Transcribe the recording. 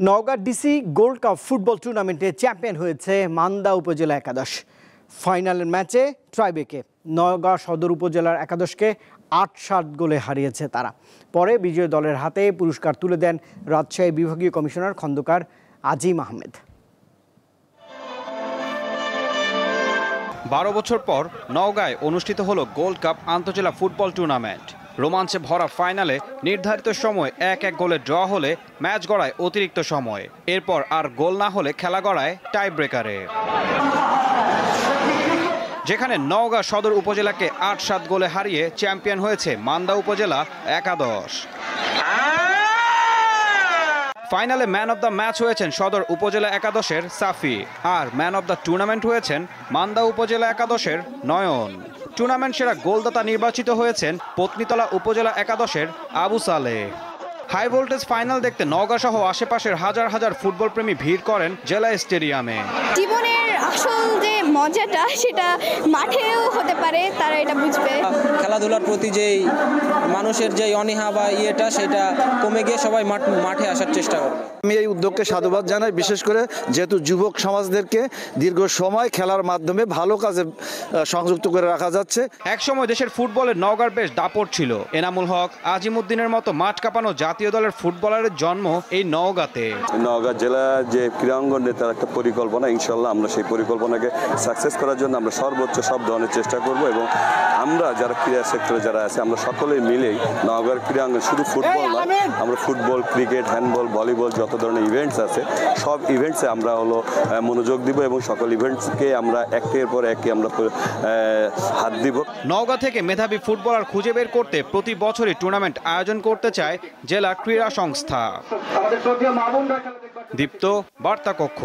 Naogaon DC gold cup football টুর্নামেন্টে champion হয়েছে মান্দা উপজেলা একাদশ। ফাইনালের ম্যাচে ট্রাইব্রেকে নওগাঁ সদর উপজেলার একাদশকে ৮-৭ গোলে হারিয়েছে তারা। পরে বিজয়ী দলের হাতে পুরস্কার তুলে দেন রাজশাহী বিভাগীয় কমিশনার খন্দকার আজিম আহমেদ। ১২ বছর পর নওগাঁয় অনুষ্ঠিত হলো গোল্ড কাপ আন্তজেলা ফুটবল টুর্নামেন্ট। রোমাঞ্চে ভরা ফাইনালে নির্ধারিত সময় ১-১ গোলে ড্র হলে ম্যাচ গড়ায় অতিরিক্ত সময়। এরপর আর গোল না হলে খেলা গড়ায় টাই ব্রেকারে, যেখানে নওগাঁ সদর উপজেলাকে ৮-৭ গোলে হারিয়ে চ্যাম্পিয়ন হয়েছে মান্দা উপজেলা একাদশ। ফাইনালে ম্যান অব দ্য ম্যাচ হয়েছেন সদর উপজেলা একাদশের সাফি, আর ম্যান অব দ্য টুর্নামেন্ট হয়েছেন মান্দা উপজেলা একাদশের নয়ন। টুর্নামেন্ট সেরা গোলদাতা নির্বাচিত হয়েছেন পত্নীতলা উপজেলা একাদশের Abu Saleh. High voltage final দেখতে নওগাঁ সহ আশেপাশের হাজার হাজার ফুটবল প্রেমী ভিড় করেন জেলা স্টেডিয়ামে। জীবনের আসল যে মজাটা সেটা মাঠেও হতে পারে, তারা এটা বুঝবে। খেলাধুলার প্রতি যেই মানুষের যে অনীহা বা ইয়েটা সেটা কমে গিয়ে সবাই মাঠে আসার চেষ্টা করে। আমি এই উদ্যোগকে সাধুবাদ জানাই, বিশেষ করে যেহেতু যুবক সমাজদেরকে দীর্ঘ সময় খেলার মাধ্যমে ভালো কাজে সংযুক্ত করে রাখা যাচ্ছে। একসময় দেশের ফুটবলের নওগাঁর বেশ দাপট ছিল। এনামুল হক, আজিমউদ্দিনের মতো মাঠ কাঁপানো জাতীয় দলের ফুটবলারের জন্ম এই নওগাঁতে। নওগাঁ জেলা যে ক্রীড়াঙ্গনে তার একটা পরিকল্পনা, ইনশাল্লাহ আমরা সেই পরিকল্পনাকে সাকসেস করার জন্য আমরা সর্বোচ্চ সব ধরনের চেষ্টা করব, এবং আমরা যারা ক্রীড়া সেক্টরে যারা আছে আমরা সকলেই মিলেই নওগাঁর ক্রীড়াঙ্গন শুধু ফুটবল নয়, আমরা ফুটবল, ক্রিকেট, হ্যান্ডবল, ভলিবল যত ধরনের ইভেন্টস আছে সব ইভেন্টসে আমরা মনোযোগ দিব, এবং সকল ইভেন্টসকে আমরা একের পর একে আমরা হাত দিব। নওগাঁ থেকে মেধাবী ফুটবলার খুঁজে বের করতে প্রতি বছরই টুর্নামেন্ট আয়োজন করতে চায় জেলা ক্রীড়া সংস্থা। দীপ্ত, বার্তা কক্ষ।